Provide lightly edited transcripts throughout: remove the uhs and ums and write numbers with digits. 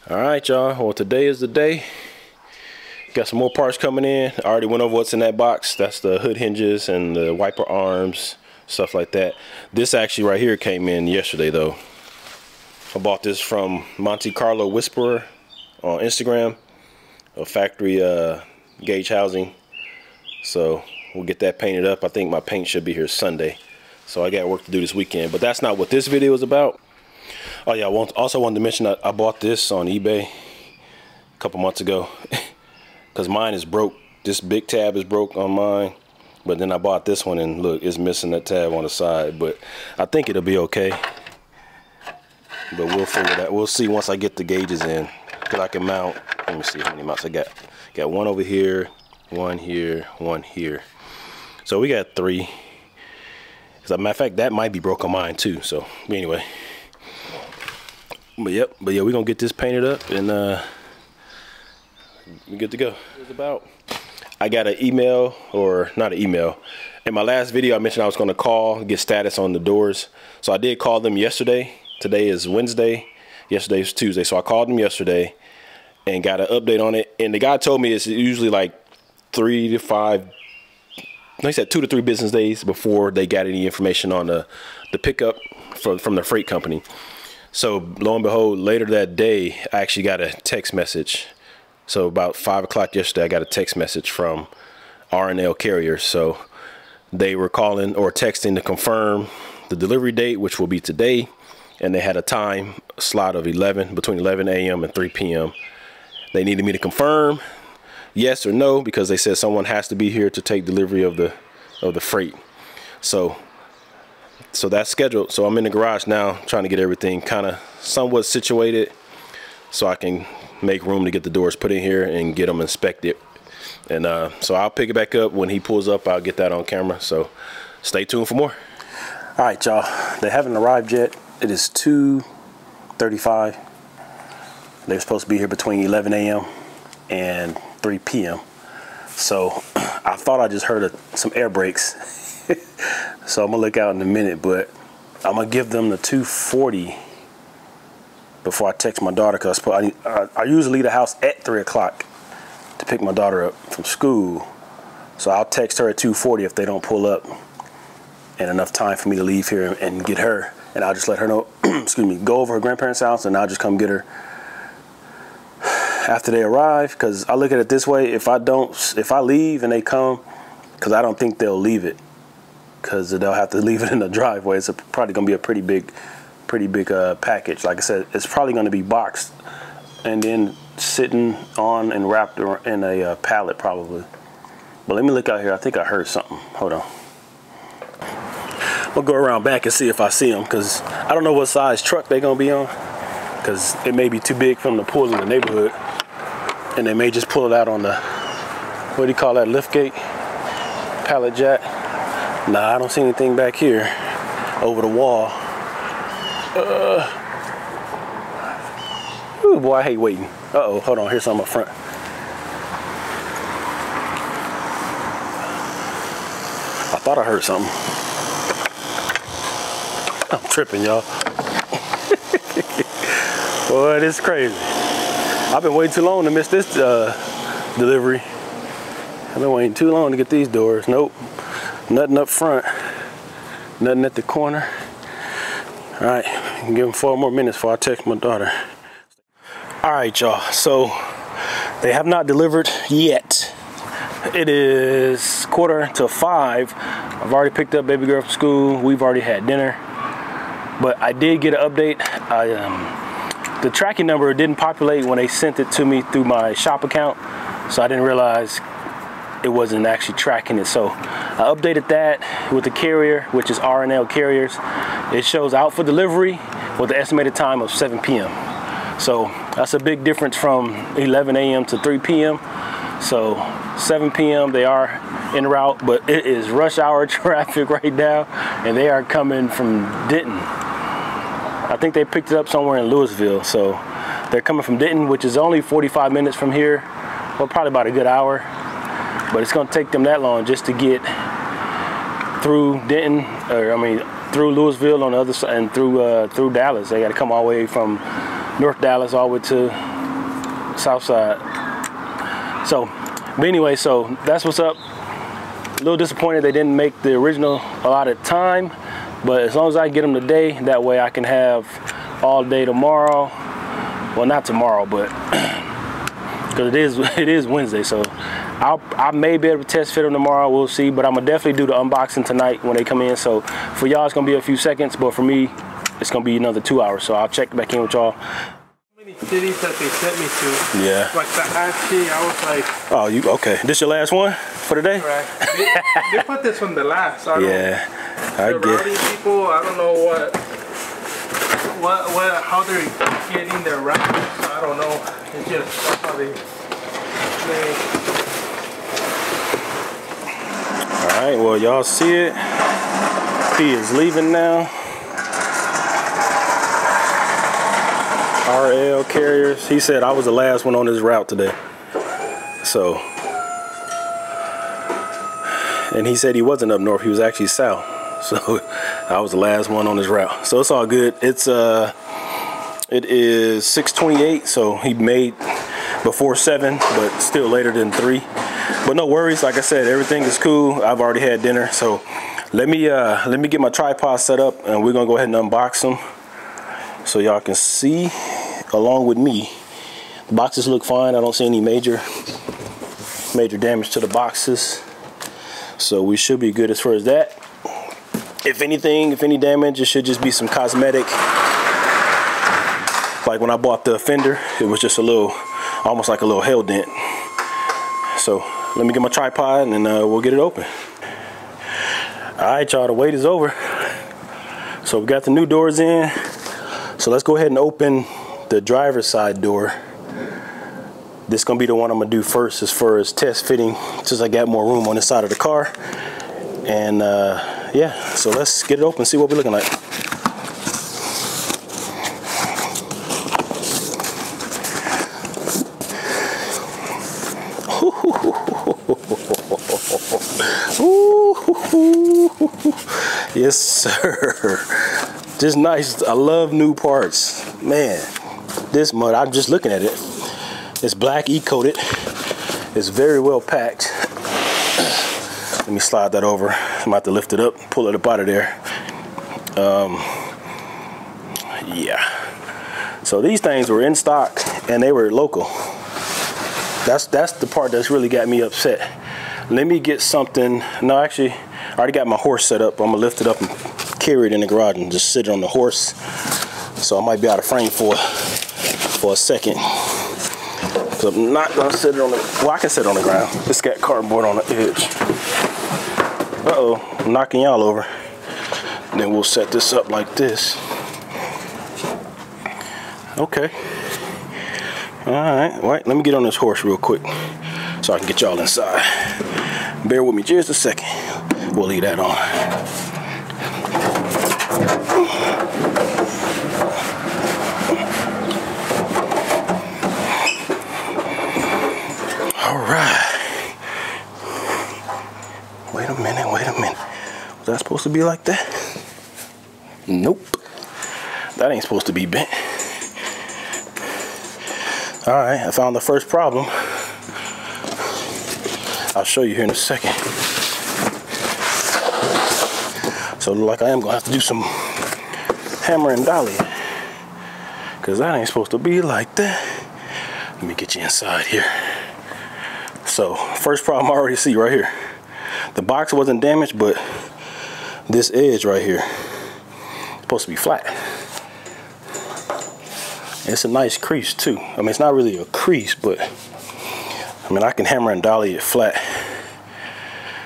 Alright y'all, well today is the day. Got some more parts coming in. I already went over what's in that box. That's the hood hinges and the wiper arms, stuff like that. This actually right here came in yesterday though. I bought this from Monte Carlo Whisperer on Instagram, a factory gauge housing. So we'll get that painted up. I think my paint should be here Sunday. So I got work to do this weekend, but that's not what this video is about. Oh yeah, I also wanted to mention that I bought this on eBay a couple months ago because mine is broke. This big tab is broke on mine, but then I bought this one and look, it's missing that tab on the side, but I think it'll be okay. But we'll figure that. We'll see once I get the gauges in, because I can mount. Let me see how many mounts I got. Got one over here, one here, one here. So we got 3. As a matter of fact, that might be broke on mine too. So anyway. But yeah, we're gonna get this painted up and we're good to go. It's about, I got an email, or not an email. In my last video, I mentioned I was gonna call, get status on the doors. So I did call them yesterday. Today is Wednesday. Yesterday is Tuesday. So I called them yesterday and got an update on it. And the guy told me it's usually like 3 to 5, he said 2 to 3 business days before they got any information on the pickup from the freight company. So lo and behold, later that day, I actually got a text message. So about 5 o'clock yesterday, I got a text message from R&L Carriers. So they were calling or texting to confirm the delivery date, which will be today. And they had a time slot of between 11 a.m. and 3 p.m. They needed me to confirm yes or no, because they said someone has to be here to take delivery of the freight. So that's scheduled. So I'm in the garage now trying to get everything kind of somewhat situated so I can make room to get the doors put in here and get them inspected. And so I'll pick it back up when he pulls up. I'll get that on camera. So stay tuned for more. All right, y'all. They haven't arrived yet. It is 2:35. They're supposed to be here between 11 a.m. and 3 p.m. So I thought I just heard some air brakes. So I'm gonna look out in a minute, but I'm gonna give them the 2:40 before I text my daughter, because I usually leave the house at 3 o'clock to pick my daughter up from school. So I'll text her at 2:40 if they don't pull up and enough time for me to leave here and get her. And I'll just let her know, excuse me, go over her grandparents' house, and I'll just come get her after they arrive. Because I look at it this way: if I leave and they come, because I don't think they'll leave it, because they'll have to leave it in the driveway. It's probably gonna be a pretty big package. Like I said, it's probably gonna be boxed and then sitting on and wrapped in a pallet probably. But let me look out here. I think I heard something. Hold on. I'll go around back and see if I see them, because I don't know what size truck they're gonna be on, because it may be too big for them to pull in the neighborhood, and they may just pull it out on the, what do you call that, lift gate, pallet jack. Nah, I don't see anything back here over the wall. Ooh, boy, I hate waiting. Uh-oh, hold on, here's something up front. I thought I heard something. I'm tripping, y'all. Boy, this is crazy. I've been waiting too long to miss this delivery. I've been waiting too long to get these doors. Nope, nothing up front, nothing at the corner. All right, give them 4 more minutes before I text my daughter. All right, y'all, so they have not delivered yet. It is 4:45. I've already picked up baby girl from school. We've already had dinner. But I did get an update. The tracking number didn't populate when they sent it to me through my shop account, so I didn't realize it wasn't actually tracking it. So I updated that with the carrier, which is R&L Carriers. It shows out for delivery with an estimated time of 7 p.m. So that's a big difference from 11 a.m. to 3 p.m. So 7 p.m. they are en route, but it is rush hour traffic right now, and they are coming from Denton. I think they picked it up somewhere in Louisville, so they're coming from Denton, which is only 45 minutes from here, well, probably about a good hour. But it's gonna take them that long just to get through Denton, or I mean through Louisville on the other side, and through Dallas. They got to come all the way from North Dallas all the way to south side. So, but anyway, so that's what's up. A little disappointed they didn't make the original allotted time, but as long as I get them today, that way I can have all day tomorrow. Well, not tomorrow, but because it is Wednesday, so I may be able to test fit them tomorrow. We'll see, but I'm gonna definitely do the unboxing tonight when they come in. So for y'all, it's gonna be a few seconds, but for me, it's gonna be another 2 hours. So I'll check back in with y'all. Many cities that they sent me to. Yeah. Like Tahachi, I was like. Oh, you okay? This your last one for the day? Right. They put this one the last. I yeah. I the get. rowdy people, I don't know how they're getting their routes. I don't know. It's just that's how they. All right. Well, y'all see it. He is leaving now. RL Carriers. He said I was the last one on this route today. So, and he said he wasn't up north. He was actually south. So I was the last one on this route. So it's all good. It is 6:28. So he made before 7, but still later than 3. But no worries. Like I said, everything is cool. I've already had dinner. So let me get my tripod set up, and we're gonna go ahead and unbox them so y'all can see along with me. The boxes look fine. I don't see any major damage to the boxes, so we should be good as far as that. If anything, if any damage, it should just be some cosmetic. Like when I bought the fender, it was just a little, almost like a little hell dent. So let me get my tripod and we'll get it open. All right, y'all, the wait is over. So we got the new doors in. So let's go ahead and open the driver's side door. This is gonna be the one I'm gonna do first as far as test fitting, since I got more room on this side of the car. And yeah, so let's get it open and see what we're looking like. Yes, sir. Just nice. I love new parts, man. This mud, I'm just looking at it. It's black, e-coated. It's very well packed. Let me slide that over. I'm about to lift it up, pull it up out of there. Yeah. So these things were in stock and they were local. That's the part that's really got me upset. Let me get something. No, actually, I already got my horse set up. I'm gonna lift it up and carry it in the garage and just sit it on the horse. So I might be out of frame for a second. So I'm not gonna sit it on the, well, I can sit it on the ground. It's got cardboard on the edge. Uh-oh, I'm knocking y'all over. Then we'll set this up like this. Okay. All right, let me get on this horse real quick so I can get y'all inside. Bear with me just a second. We'll leave that on. All right. Wait a minute. Was that supposed to be like that? Nope. That ain't supposed to be bent. All right, I found the first problem. I'll show you here in a second. So it looks like I am gonna have to do some hammer and dolly, because that ain't supposed to be like that. Let me get you inside here. So first problem I already see right here. The box wasn't damaged, but this edge right here is supposed to be flat. It's a nice crease too. I mean, it's not really a crease, but I mean, I can hammer and dolly it flat.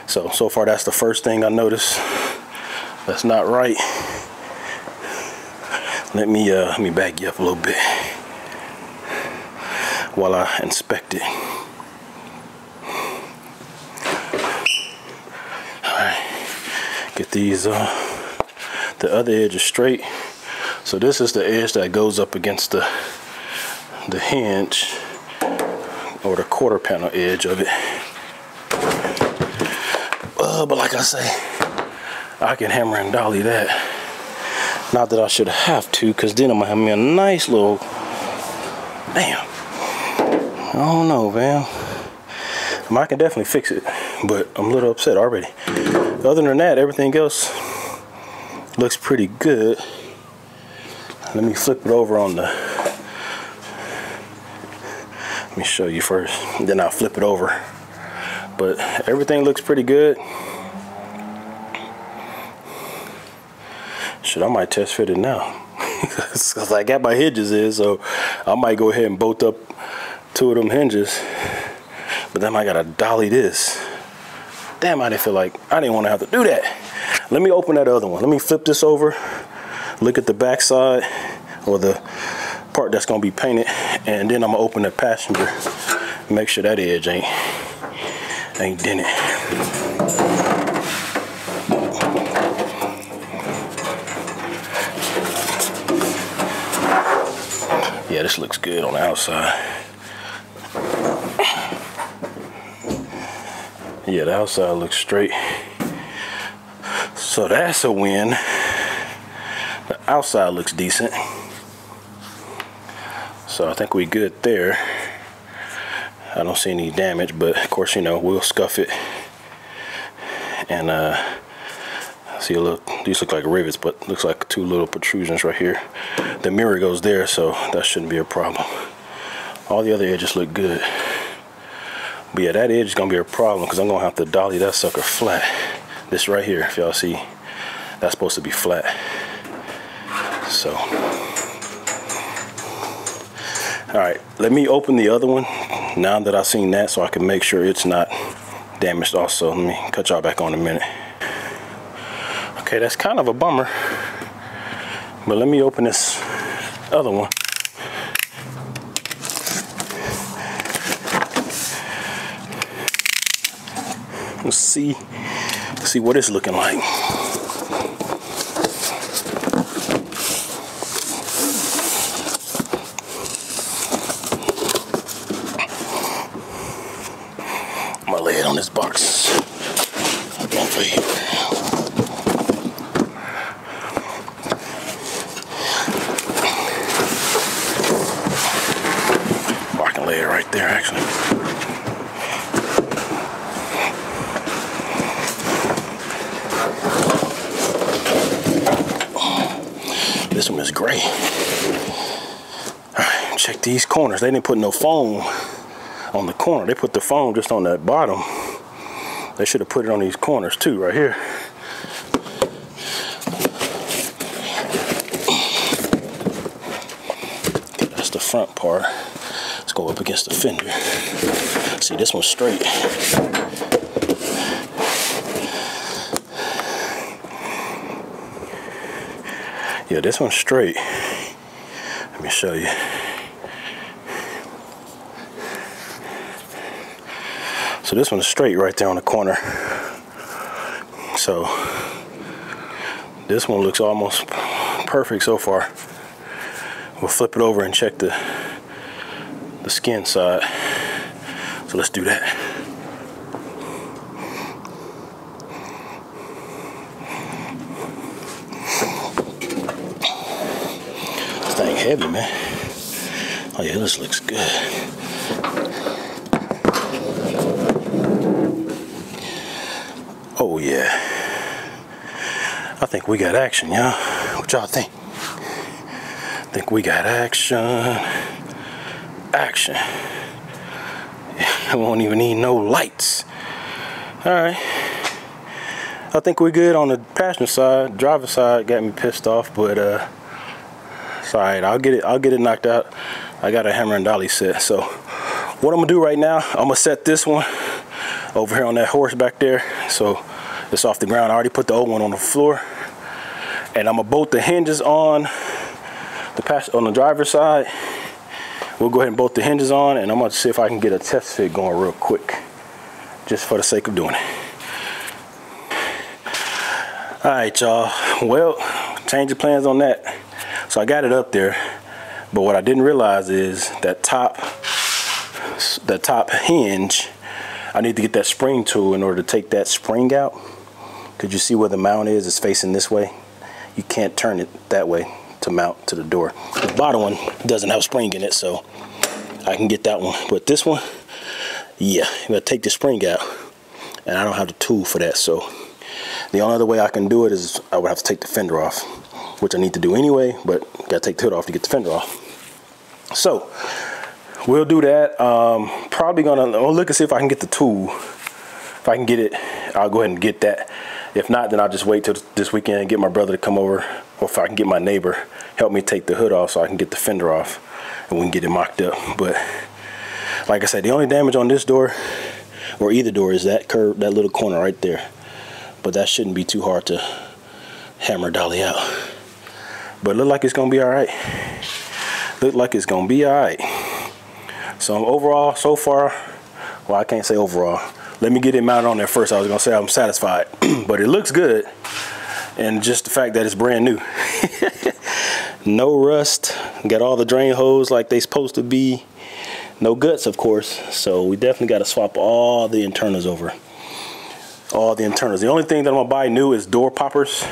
So far that's the first thing I noticed that's not right. Let me back you up a little bit while I inspect it. All right, get these the other edge is straight. So this is the edge that goes up against the hinge, or the quarter panel edge of it. But like I say, I can hammer and dolly that. Not that I should have to, because then I'm gonna have me a nice little, damn. I don't know, man. I can definitely fix it, but I'm a little upset already. Other than that, everything else looks pretty good. Let me flip it over on the... Let me show you first, then I'll flip it over. But everything looks pretty good. Shit, I might test fit it now. Cause I got my hinges in, so I might go ahead and bolt up 2 of them hinges. But then I gotta dolly this. Damn, I didn't want to have to do that. Let me open that other one. Let me flip this over. Look at the back side, or the part that's gonna be painted, and then I'm gonna open the passenger. Make sure that edge ain't dented. Yeah, this looks good on the outside. Yeah, the outside looks straight. So that's a win. The outside looks decent. So I think we good there. I don't see any damage, but of course, you know, we'll scuff it. And see, these look like rivets, but looks like 2 little protrusions right here. The mirror goes there, so that shouldn't be a problem. All the other edges look good. But yeah, that edge is gonna be a problem because I'm gonna have to dolly that sucker flat. This right here, if y'all see, that's supposed to be flat. So, all right, let me open the other one now that I've seen that, so I can make sure it's not damaged also. Let me cut y'all back on in a minute. Okay, that's kind of a bummer, but let me open this other one. Let's see what it's looking like. I'm gonna lay it on this box. Over here. Or I can lay it right there, actually. This one is gray. Alright, check these corners. They didn't put no foam on the corner. They put the foam just on that bottom. They should have put it on these corners too, right here. Okay, that's the front part. Let's go up against the fender. See, this one's straight. Yeah, this one's straight. Let me show you. So this one's straight right there on the corner. So this one looks almost perfect so far. We'll flip it over and check the skin side. So let's do that. This thing heavy, man. Oh yeah, this looks good. Oh yeah. I think we got action, y'all. What y'all think? I think we got action. Action. I won't even need no lights. Alright. I think we're good on the passenger side. Driver side got me pissed off, but it's alright. I'll get it knocked out. I got a hammer and dolly set. So what I'm gonna do right now, I'm gonna set this one over here on that horse back there, so it's off the ground. I already put the old one on the floor, and I'm gonna bolt the hinges on the driver's side. We'll go ahead and bolt the hinges on, and I'm gonna see if I can get a test fit going real quick, just for the sake of doing it. All right, y'all. Well, change of plans on that. So I got it up there, but what I didn't realize is that top hinge, I need to get that spring tool in order to take that spring out. Could you see where the mount is? It's facing this way. You can't turn it that way to mount to the door. The bottom one doesn't have a spring in it, so I can get that one. But this one, yeah, I'm gonna take the spring out, and I don't have the tool for that. So the only other way I can do it is I would have to take the fender off, which I need to do anyway, but gotta take the hood off to get the fender off. So we'll do that. Probably gonna look and see if I can get the tool. If I can get it, I'll go ahead and get that. If not, then I'll just wait till this weekend and get my brother to come over, or if I can get my neighbor help me take the hood off so I can get the fender off and we can get it mocked up. But like I said, the only damage on this door, or either door, is that curve, that little corner right there. But that shouldn't be too hard to hammer dolly out. But look like it's gonna be all right. Look like it's gonna be all right. So overall, so far, well, I can't say overall. Let me get it mounted on there first. I was gonna say I'm satisfied, but it looks good. And just the fact that it's brand new. No rust, got all the drain holes like they supposed to be. No guts, of course. So we definitely gotta swap all the internals over. All the internals. The only thing that I'm gonna buy new is door poppers.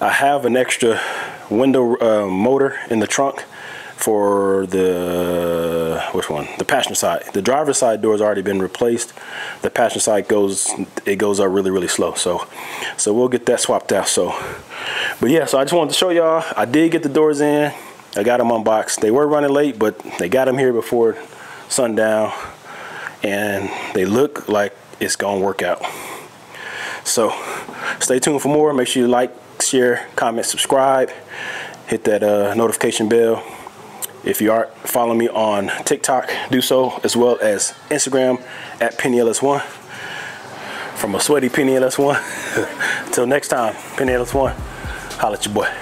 I have an extra window motor in the trunk for the, which one? The passenger side. The driver's side door has already been replaced. The passenger side goes up really, really slow. So we'll get that swapped out. So, but yeah, so I just wanted to show y'all, I did get the doors in. I got them unboxed. They were running late, but they got them here before sundown, and they look like it's gonna work out. So stay tuned for more. Make sure you like, share, comment, subscribe, hit that notification bell. If you aren't following me on TikTok, do so, as well as Instagram at PennyLS1. From a sweaty Penny LS1. Until next time, Penny LS1, holla at your boy.